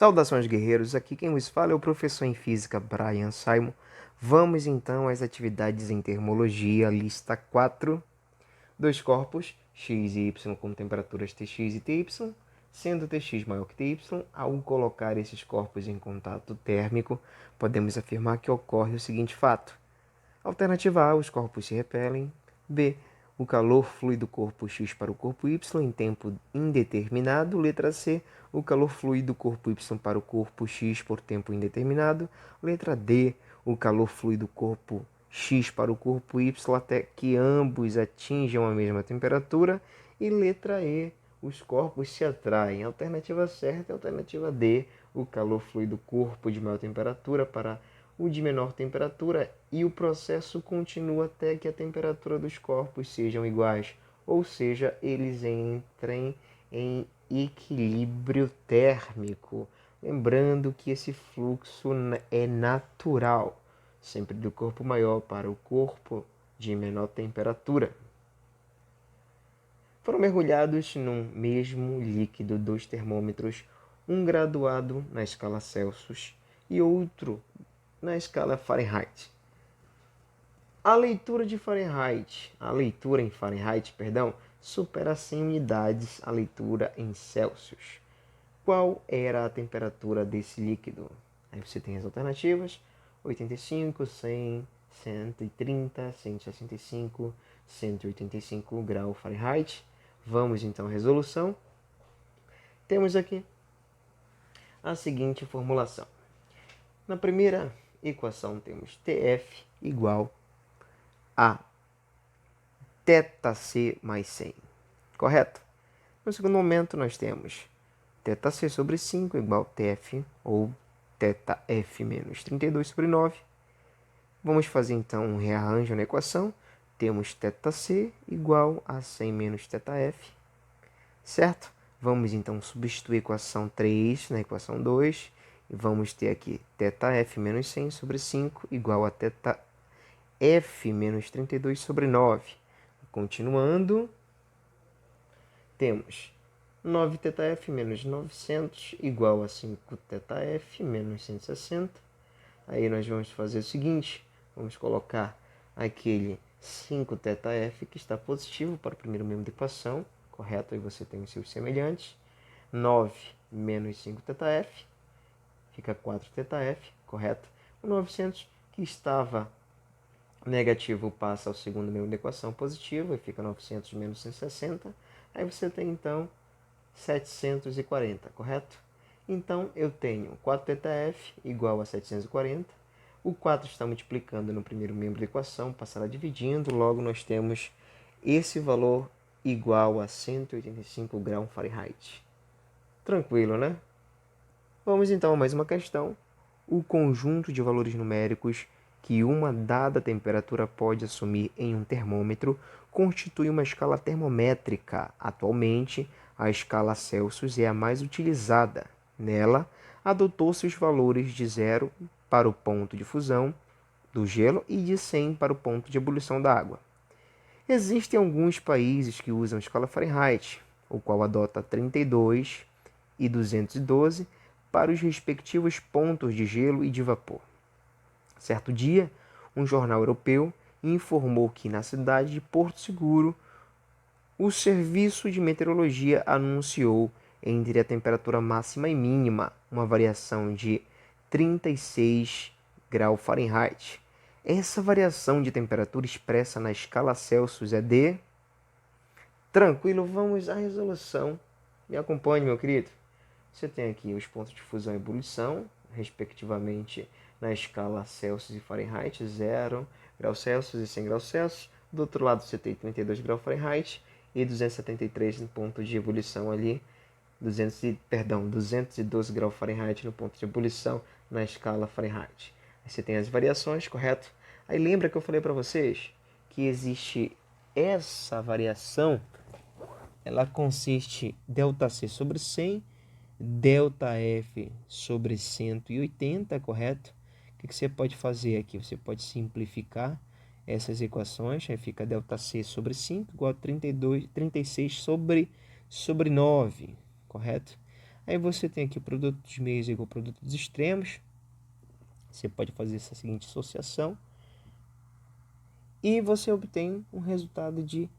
Saudações, guerreiros! Aqui quem vos fala é o professor em física Brian Simon. Vamos então às atividades em termologia, lista 4. Dois corpos, x e y com temperaturas Tx e Ty, sendo Tx maior que Ty, ao colocar esses corpos em contato térmico, podemos afirmar que ocorre o seguinte fato. Alternativa A, os corpos se repelem. B, o calor flui do corpo X para o corpo Y em tempo indeterminado. Letra C, o calor flui do corpo Y para o corpo X por tempo indeterminado. Letra D, o calor flui do corpo X para o corpo Y até que ambos atinjam a mesma temperatura. E letra E, os corpos se atraem. Alternativa certa é a alternativa D, o calor flui do corpo de maior temperatura para o de menor temperatura e o processo continua até que a temperatura dos corpos sejam iguais, ou seja, eles entrem em equilíbrio térmico. Lembrando que esse fluxo é natural, sempre do corpo maior para o corpo de menor temperatura. Foram mergulhados num mesmo líquido dois termômetros, um graduado na escala Celsius e outro na escala Fahrenheit. A leitura em Fahrenheit, supera 100 unidades a leitura em Celsius. Qual era a temperatura desse líquido? Aí você tem as alternativas: 85, 100, 130, 165, 185 graus Fahrenheit. Vamos então à resolução. Temos aqui a seguinte formulação. Na primeira equação temos TF igual a θc mais 100, correto? No segundo momento nós temos θc sobre 5 igual a TF ou θf menos 32 sobre 9. Vamos fazer então um rearranjo na equação. Temos θc igual a 100 menos θf, certo? Vamos então substituir a equação 3 na equação 2. E vamos ter aqui θf menos 100 sobre 5 igual a θf menos 32 sobre 9. Continuando, temos 9θf menos 900 igual a 5θf menos 160. Aí nós vamos fazer o seguinte, vamos colocar aquele 5θf que está positivo para o primeiro membro da equação, correto? Aí você tem os seus semelhantes. 9 menos 5θf, fica 4θf, correto? O 900 que estava negativo passa ao segundo membro da equação positivo e fica 900 menos 160. Aí você tem então 740, correto? Então eu tenho 4θf igual a 740. O 4 está multiplicando no primeiro membro da equação, passará dividindo, logo nós temos esse valor igual a 185 graus Fahrenheit. Tranquilo, né? Vamos então a mais uma questão. O conjunto de valores numéricos que uma dada temperatura pode assumir em um termômetro constitui uma escala termométrica. Atualmente, a escala Celsius é a mais utilizada. Nela, adotou-se os valores de 0 para o ponto de fusão do gelo e de 100 para o ponto de ebulição da água. Existem alguns países que usam a escala Fahrenheit, o qual adota 32 e 212 para os respectivos pontos de gelo e de vapor. Certo dia, um jornal europeu informou que na cidade de Porto Seguro, o serviço de meteorologia anunciou entre a temperatura máxima e mínima uma variação de 36 graus Fahrenheit. Essa variação de temperatura expressa na escala Celsius é de... Tranquilo, vamos à resolução. Me acompanhe, meu querido. Você tem aqui os pontos de fusão e ebulição, respectivamente na escala Celsius e Fahrenheit, 0 graus Celsius e 100 graus Celsius. Do outro lado você tem 32 graus Fahrenheit e 273 no ponto de ebulição ali, 212 graus Fahrenheit no ponto de ebulição na escala Fahrenheit. Aí você tem as variações, correto? Aí lembra que eu falei para vocês que existe essa variação, ela consiste ΔC sobre 100, ΔF sobre 180, correto? O que você pode fazer aqui? Você pode simplificar essas equações, aí fica ΔC sobre 5 igual a 36 sobre 9, correto? Aí você tem aqui o produto dos meios igual ao produto dos extremos. Você pode fazer essa seguinte associação e você obtém um resultado de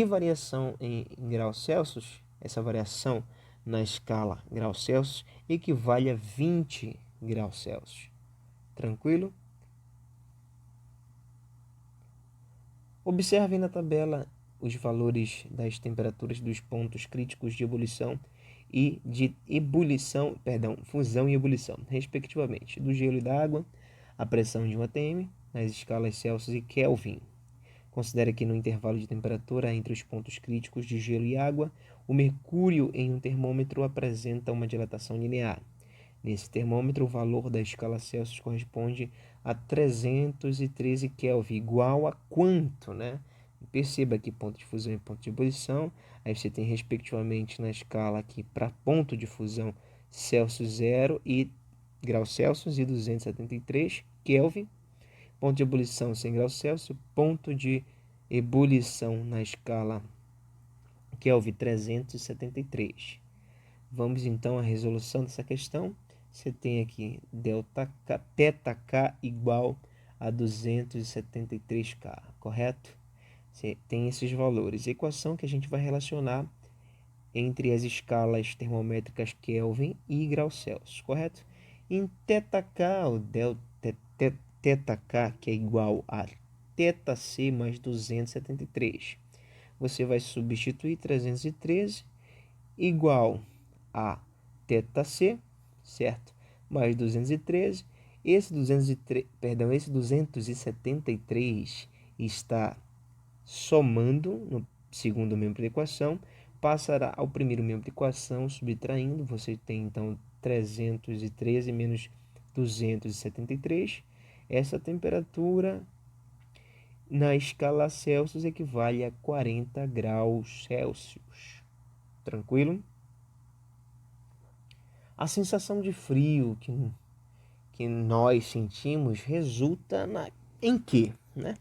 variação em graus Celsius. Essa variação na escala graus Celsius equivale a 20 graus Celsius. Tranquilo? Observem na tabela os valores das temperaturas dos pontos críticos de ebulição e de fusão e ebulição, respectivamente, do gelo e da água, a pressão de 1 atm, nas escalas Celsius e Kelvin. Considere que no intervalo de temperatura entre os pontos críticos de gelo e água, o mercúrio em um termômetro apresenta uma dilatação linear. Nesse termômetro, o valor da escala Celsius corresponde a 313 Kelvin, igual a quanto, né? Perceba que ponto de fusão e ponto de ebulição. Aí você tem, respectivamente, na escala aqui para ponto de fusão Celsius 0 e graus Celsius e 273 Kelvin. Ponto de ebulição 100 graus Celsius. Ponto de ebulição na escala Kelvin 373. Vamos então à resolução dessa questão. Você tem aqui θk igual a 273K, correto? Você tem esses valores. A equação que a gente vai relacionar entre as escalas termométricas Kelvin e graus Celsius, correto? Em θk, o θk, que é igual a θc mais 273. Você vai substituir 313 igual a θc, certo? Mais 213. Esse 273 está somando no segundo membro da equação, passará ao primeiro membro da equação, subtraindo. Você tem então 313 menos 273. Essa temperatura na escala Celsius equivale a 40 graus Celsius. Tranquilo? A sensação de frio que nós sentimos resulta em quê, né?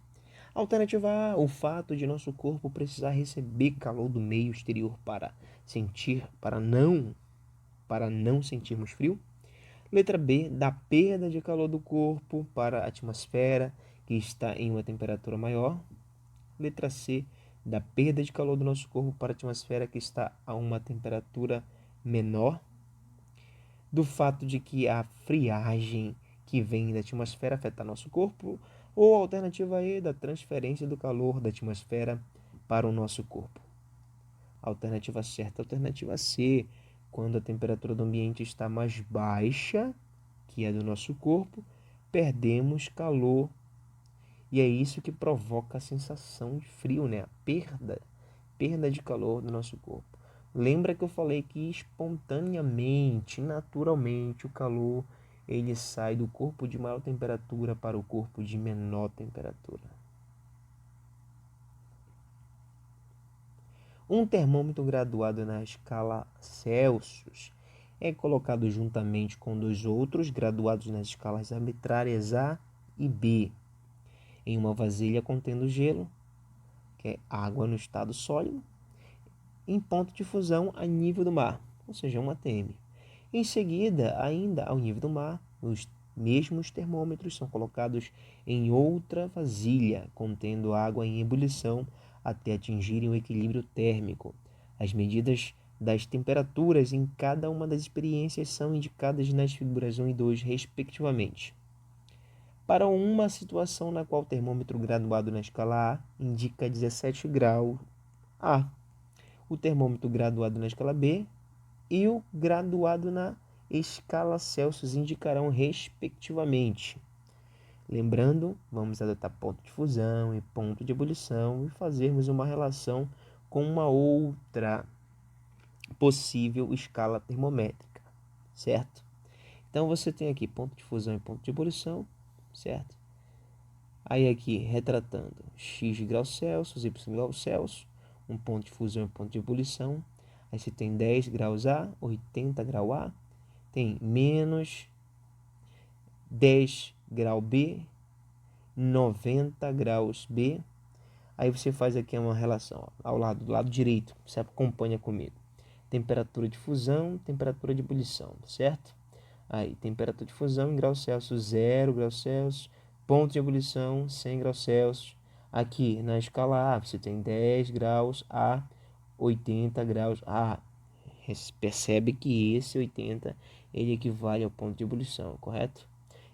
Alternativa A, o fato de nosso corpo precisar receber calor do meio exterior para não sentirmos frio. Letra B, da perda de calor do corpo para a atmosfera, que está em uma temperatura maior. Letra C, da perda de calor do nosso corpo para a atmosfera, que está a uma temperatura menor. Do fato de que a friagem que vem da atmosfera afeta nosso corpo, ou a alternativa E, da transferência do calor da atmosfera para o nosso corpo. Alternativa certa, alternativa C, quando a temperatura do ambiente está mais baixa que a do nosso corpo, perdemos calor, e é isso que provoca a sensação de frio, né? A perda de calor do nosso corpo. Lembra que eu falei que espontaneamente, naturalmente, o calor ele sai do corpo de maior temperatura para o corpo de menor temperatura. Um termômetro graduado na escala Celsius é colocado juntamente com dois outros graduados nas escalas arbitrárias A e B em uma vasilha contendo gelo, que é água no estado sólido, em ponto de fusão a nível do mar, ou seja, 1 atm. Em seguida, ainda ao nível do mar, os mesmos termômetros são colocados em outra vasilha contendo água em ebulição até atingirem o equilíbrio térmico. As medidas das temperaturas em cada uma das experiências são indicadas nas figuras 1 e 2, respectivamente. Para uma situação na qual o termômetro graduado na escala A indica 17 graus A, o termômetro graduado na escala B e o graduado na escala Celsius indicarão respectivamente. Lembrando, vamos adotar ponto de fusão e ponto de ebulição e fazermos uma relação com uma outra possível escala termométrica, certo? Então você tem aqui ponto de fusão e ponto de ebulição, certo? Aí aqui retratando x graus Celsius, y graus Celsius, um ponto de fusão e um ponto de ebulição. Aí você tem 10 graus A, 80 graus A, tem menos 10 graus B, 90 graus B. Aí você faz aqui uma relação, ó, do lado direito, você acompanha comigo. temperatura de fusão, temperatura de ebulição, certo? Aí, temperatura de fusão em graus Celsius, 0 graus Celsius, ponto de ebulição, 100 graus Celsius. Aqui, na escala A, você tem 10 graus a 80 graus A. Percebe que esse 80, ele equivale ao ponto de ebulição, correto?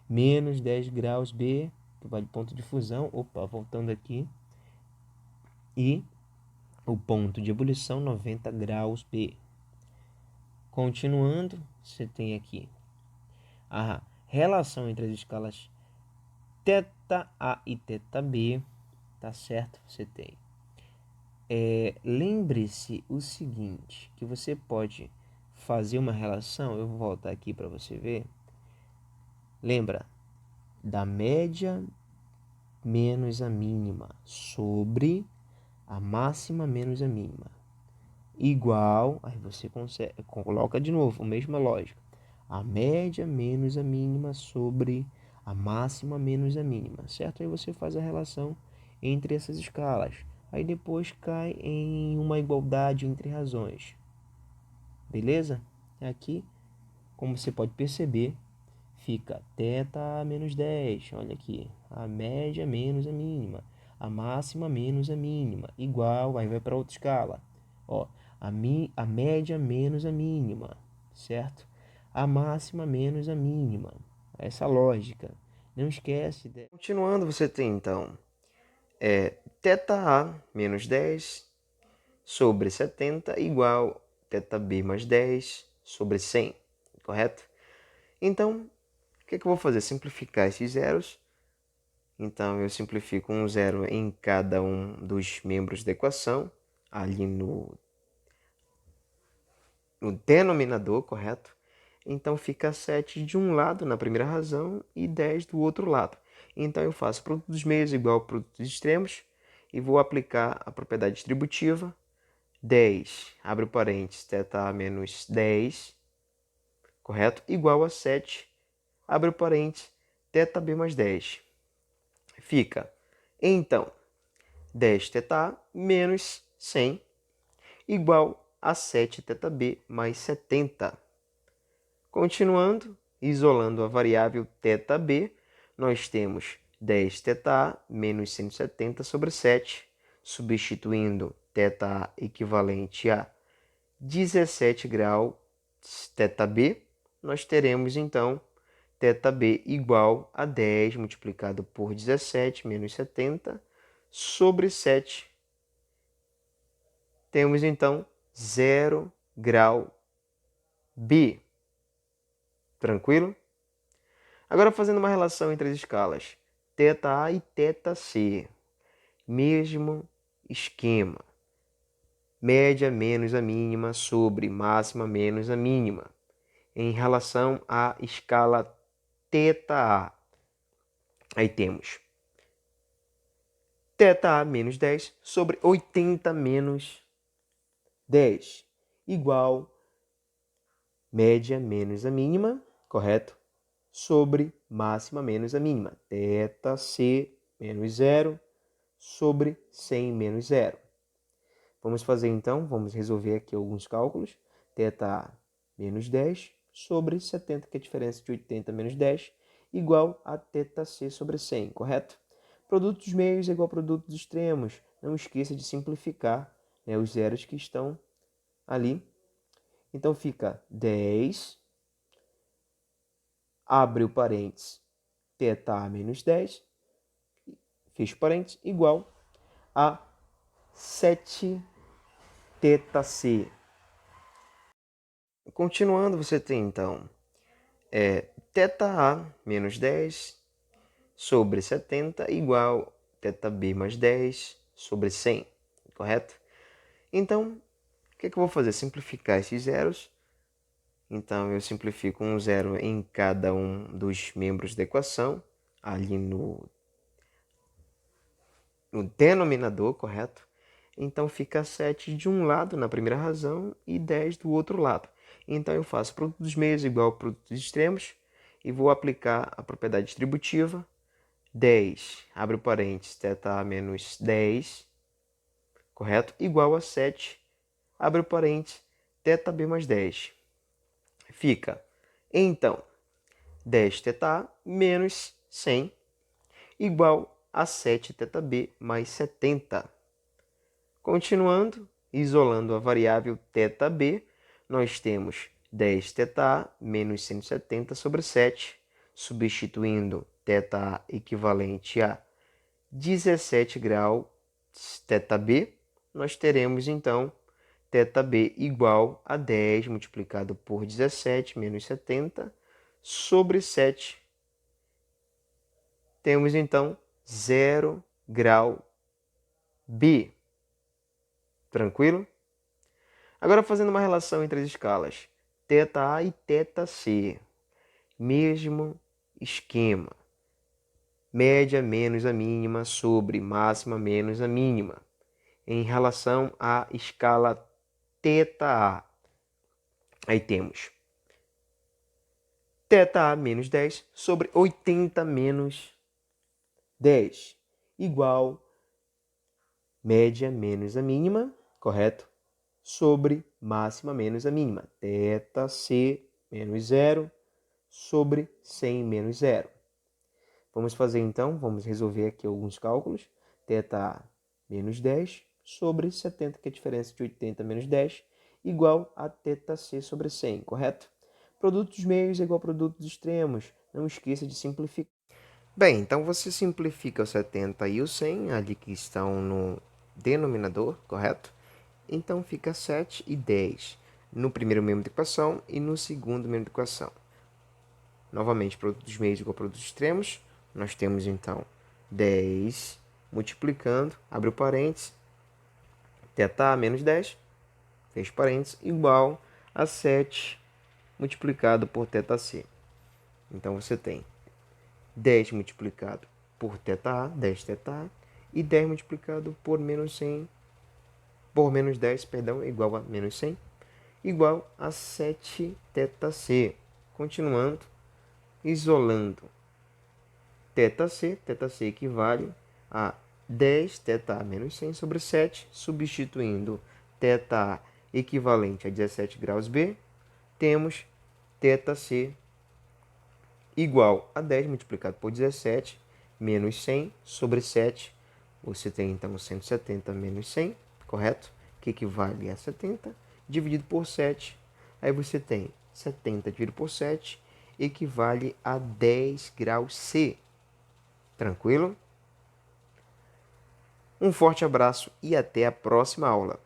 Menos 10 graus B, equivale ao ponto de fusão. Opa, voltando aqui. E o ponto de ebulição, 90 graus B. Continuando, você tem aqui a relação entre as escalas θA e θB, tá certo? Você tem. Lembre-se o seguinte, que você pode fazer uma relação, eu vou voltar aqui para você ver. Lembra da média menos a mínima sobre a máxima menos a mínima. Igual, aí você coloca de novo a mesma lógica. A média menos a mínima sobre a máxima menos a mínima, certo? Aí você faz a relação entre essas escalas. Aí depois cai em uma igualdade entre razões. Beleza? Aqui, como você pode perceber, fica θ menos 10. Olha aqui, a média menos a mínima. A máxima menos a mínima. Igual, aí vai para outra escala. Ó, a média menos a mínima, certo? A máxima menos a mínima. Essa lógica. Não esquece. Continuando, você tem então θA menos 10 sobre 70 igual θB mais 10 sobre 100, correto? Então, o que eu vou fazer? Simplificar esses zeros. Então, eu simplifico um zero em cada um dos membros da equação, ali no denominador, correto? Então, fica 7 de um lado na primeira razão e 10 do outro lado. Então, eu faço produto dos meios igual ao produto dos extremos e vou aplicar a propriedade distributiva. 10, abre parênteses, θA menos 10, correto? Igual a 7, abre parênteses, θB mais 10. Fica, então, 10 θA menos 100 igual a 7 θB mais 70. Continuando, isolando a variável θB, nós temos 10 θA menos 170 sobre 7, substituindo θA equivalente a 17 graus θB, nós teremos então θB igual a 10 multiplicado por 17 menos 70 sobre 7. Temos então 0 grau B. Tranquilo? Agora fazendo uma relação entre as escalas θA e θC. Mesmo esquema. Média menos a mínima sobre máxima menos a mínima. Em relação à escala θA. Aí temos θA menos 10 sobre 80 menos 10. Igual média menos a mínima, correto? Sobre máxima menos a mínima. θC menos 0 sobre 100 menos 0. Vamos fazer então, vamos resolver aqui alguns cálculos. θA menos 10 sobre 70, que é a diferença de 80 menos 10, igual a θC sobre 100, correto? Produto dos meios é igual ao produto dos extremos. Não esqueça de simplificar, né, os zeros que estão ali. Então fica 10, abre o parênteses, θA menos 10, fecha parênteses, igual a 7 θC. Continuando, você tem então θA menos 10 sobre 70 igual θB mais 10 sobre 100, correto? Então, o que eu vou fazer? Simplificar esses zeros. Então, eu simplifico um zero em cada um dos membros da equação, ali no denominador, correto? Então, fica 7 de um lado na primeira razão e 10 do outro lado. Então, eu faço produto dos meios igual ao produto dos extremos e vou aplicar a propriedade distributiva. 10, abre parênteses, θA menos 10, correto? Igual a 7, abre parênteses, θb mais 10. Fica, então, 10 θa menos 100 igual a 7 θb mais 70. Continuando, isolando a variável θb, nós temos 10 θa menos 170 sobre 7, substituindo θa equivalente a 17 graus θb, nós teremos então θb igual a 10 multiplicado por 17 menos 70 sobre 7. Temos então 0 grau B. Tranquilo? Agora fazendo uma relação entre as escalas θA e θC. Mesmo esquema. Média menos a mínima sobre máxima menos a mínima. Em relação à escala θA. Aí temos θA menos 10 sobre 80 menos 10. Igual média menos a mínima, correto? Sobre máxima menos a mínima. θC menos 0 sobre 100 menos 0. Vamos fazer então, vamos resolver aqui alguns cálculos. θA menos 10 sobre 70, que é a diferença de 80 menos 10, igual a θC sobre 100, correto? Produto dos meios é igual a produto dos extremos. Não esqueça de simplificar. Bem, então você simplifica o 70 e o 100, ali que estão no denominador, correto? Então fica 7 e 10 no primeiro membro da equação e no segundo membro da equação. Novamente, produto dos meios igual a produto dos extremos. Nós temos então 10 multiplicando, abre o parênteses, θ menos 10, fecha parênteses, igual a 7 multiplicado por θC. Então você tem 10 multiplicado por θA, 10 θA, e 10 multiplicado por menos 100, por menos 10, perdão, igual a menos 100, igual a 7 θC. Continuando, isolando θC, θC equivale a 10 θA menos 100 sobre 7, substituindo θA equivalente a 17 graus B, temos θC igual a 10 multiplicado por 17 menos 100 sobre 7. Você tem então 170 menos 100, correto? Que equivale a 70, dividido por 7. Aí você tem 70 dividido por 7, equivale a 10 graus C. Tranquilo? Um forte abraço e até a próxima aula.